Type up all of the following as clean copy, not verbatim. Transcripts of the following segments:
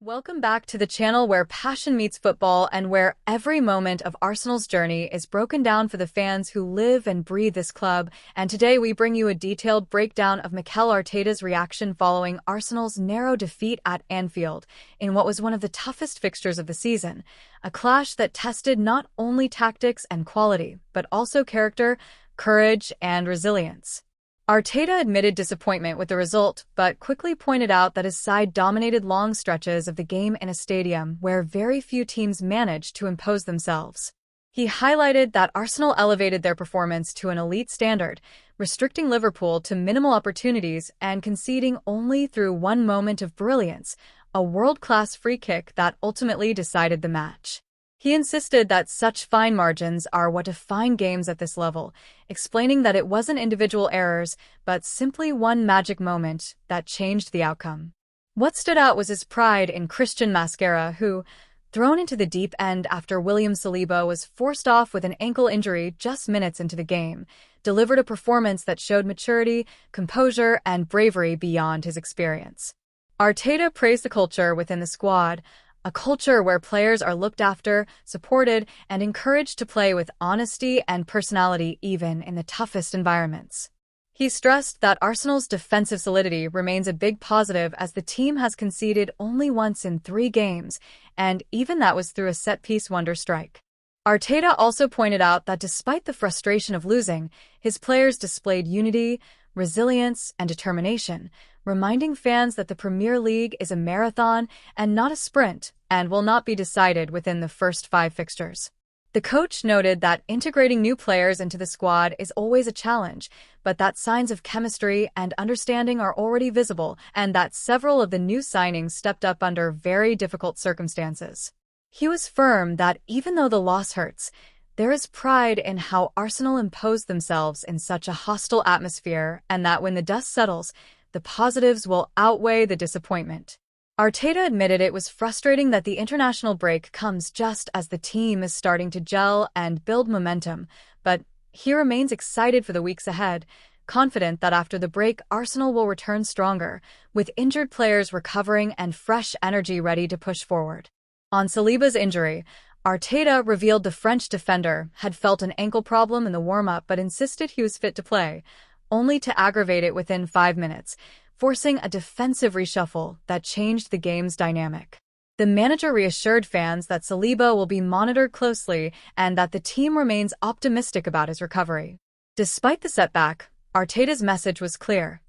Welcome back to the channel where passion meets football and where every moment of Arsenal's journey is broken down for the fans who live and breathe this club. And today we bring you a detailed breakdown of Mikel Arteta's reaction following Arsenal's narrow defeat at Anfield in what was one of the toughest fixtures of the season, a clash that tested not only tactics and quality, but also character, courage, and resilience. Arteta admitted disappointment with the result, but quickly pointed out that his side dominated long stretches of the game in a stadium where very few teams managed to impose themselves. He highlighted that Arsenal elevated their performance to an elite standard, restricting Liverpool to minimal opportunities and conceding only through one moment of brilliance, a world-class free kick that ultimately decided the match. He insisted that such fine margins are what define games at this level, explaining that it wasn't individual errors, but simply one magic moment that changed the outcome. What stood out was his pride in Christian Mascara, who, thrown into the deep end after William Saliba was forced off with an ankle injury just minutes into the game, delivered a performance that showed maturity, composure, and bravery beyond his experience. Arteta praised the culture within the squad, a culture where players are looked after, supported, and encouraged to play with honesty and personality even in the toughest environments. He stressed that Arsenal's defensive solidity remains a big positive as the team has conceded only once in 3 games, and even that was through a set-piece wonder strike. Arteta also pointed out that despite the frustration of losing, his players displayed unity, resilience, and determination, reminding fans that the Premier League is a marathon and not a sprint and will not be decided within the first 5 fixtures. The coach noted that integrating new players into the squad is always a challenge, but that signs of chemistry and understanding are already visible and that several of the new signings stepped up under very difficult circumstances. He was firm that even though the loss hurts, there is pride in how Arsenal imposed themselves in such a hostile atmosphere and that when the dust settles, the positives will outweigh the disappointment. Arteta admitted it was frustrating that the international break comes just as the team is starting to gel and build momentum, but he remains excited for the weeks ahead, confident that after the break Arsenal will return stronger, with injured players recovering and fresh energy ready to push forward. On Saliba's injury, Arteta revealed the French defender had felt an ankle problem in the warm-up but insisted he was fit to play, only to aggravate it within 5 minutes, forcing a defensive reshuffle that changed the game's dynamic. The manager reassured fans that Saliba will be monitored closely and that the team remains optimistic about his recovery. Despite the setback, Arteta's message was clear.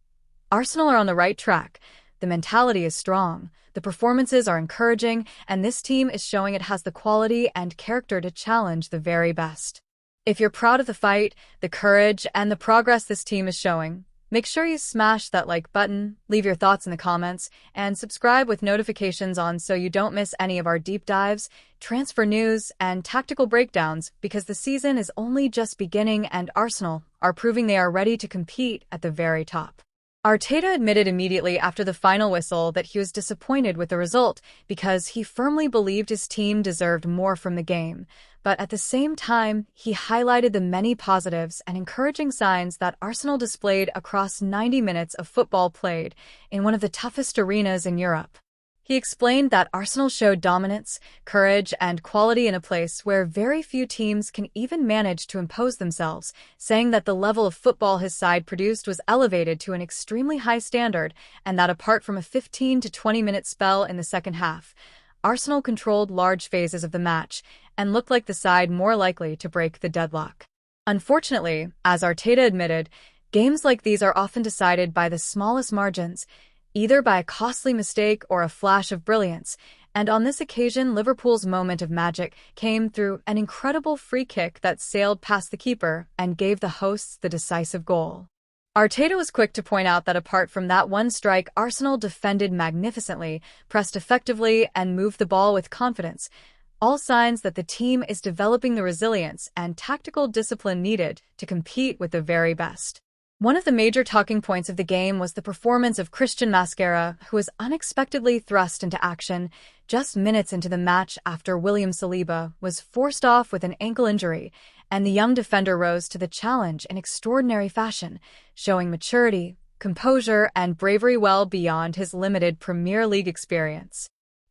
Arsenal are on the right track, the mentality is strong, the performances are encouraging, and this team is showing it has the quality and character to challenge the very best. If you're proud of the fight, the courage, and the progress this team is showing, make sure you smash that like button, leave your thoughts in the comments, and subscribe with notifications on so you don't miss any of our deep dives, transfer news, and tactical breakdowns because the season is only just beginning and Arsenal are proving they are ready to compete at the very top. Arteta admitted immediately after the final whistle that he was disappointed with the result because he firmly believed his team deserved more from the game, but at the same time, he highlighted the many positives and encouraging signs that Arsenal displayed across 90 minutes of football played in one of the toughest arenas in Europe. He explained that Arsenal showed dominance, courage, and quality in a place where very few teams can even manage to impose themselves, saying that the level of football his side produced was elevated to an extremely high standard and that apart from a 15 to 20-minute spell in the second half, Arsenal controlled large phases of the match and looked like the side more likely to break the deadlock. Unfortunately, as Arteta admitted, games like these are often decided by the smallest margins, either by a costly mistake or a flash of brilliance, and on this occasion Liverpool's moment of magic came through an incredible free kick that sailed past the keeper and gave the hosts the decisive goal. Arteta was quick to point out that apart from that one strike, Arsenal defended magnificently, pressed effectively, and moved the ball with confidence, all signs that the team is developing the resilience and tactical discipline needed to compete with the very best. One of the major talking points of the game was the performance of Christian Mascara, who was unexpectedly thrust into action just minutes into the match after William Saliba was forced off with an ankle injury, and the young defender rose to the challenge in extraordinary fashion, showing maturity, composure, and bravery well beyond his limited Premier League experience.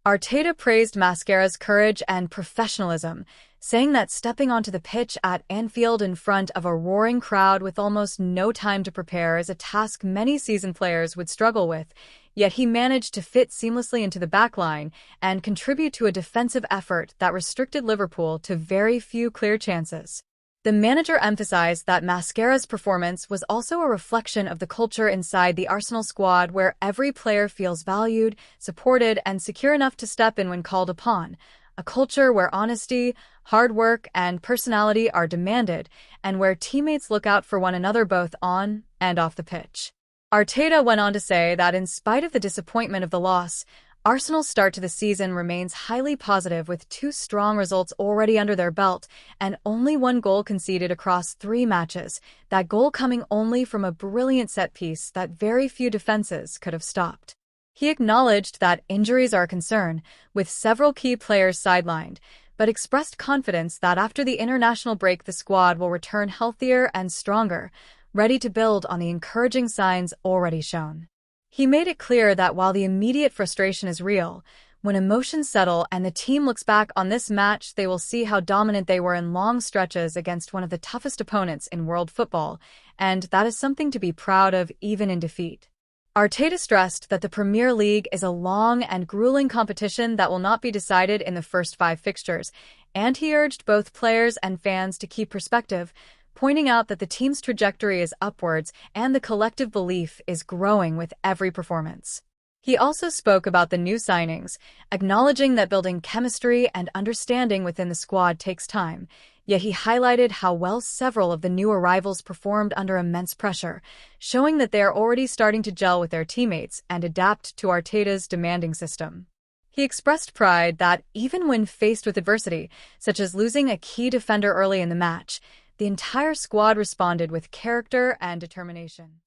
Arteta praised Mascara's courage and professionalism, saying that stepping onto the pitch at Anfield in front of a roaring crowd with almost no time to prepare is a task many seasoned players would struggle with, yet he managed to fit seamlessly into the backline and contribute to a defensive effort that restricted Liverpool to very few clear chances. The manager emphasized that Mascara's performance was also a reflection of the culture inside the Arsenal squad, where every player feels valued, supported, and secure enough to step in when called upon. A culture where honesty, hard work, and personality are demanded, and where teammates look out for one another both on and off the pitch. Arteta went on to say that in spite of the disappointment of the loss, Arsenal's start to the season remains highly positive, with 2 strong results already under their belt and only 1 goal conceded across 3 matches, that goal coming only from a brilliant set piece that very few defenses could have stopped. He acknowledged that injuries are a concern, with several key players sidelined, but expressed confidence that after the international break the squad will return healthier and stronger, ready to build on the encouraging signs already shown. He made it clear that while the immediate frustration is real, when emotions settle and the team looks back on this match, they will see how dominant they were in long stretches against one of the toughest opponents in world football, and that is something to be proud of even in defeat. Arteta stressed that the Premier League is a long and grueling competition that will not be decided in the first 5 fixtures, and he urged both players and fans to keep perspective, pointing out that the team's trajectory is upwards and the collective belief is growing with every performance. He also spoke about the new signings, acknowledging that building chemistry and understanding within the squad takes time, yet he highlighted how well several of the new arrivals performed under immense pressure, showing that they are already starting to gel with their teammates and adapt to Arteta's demanding system. He expressed pride that even when faced with adversity, such as losing a key defender early in the match, the entire squad responded with character and determination.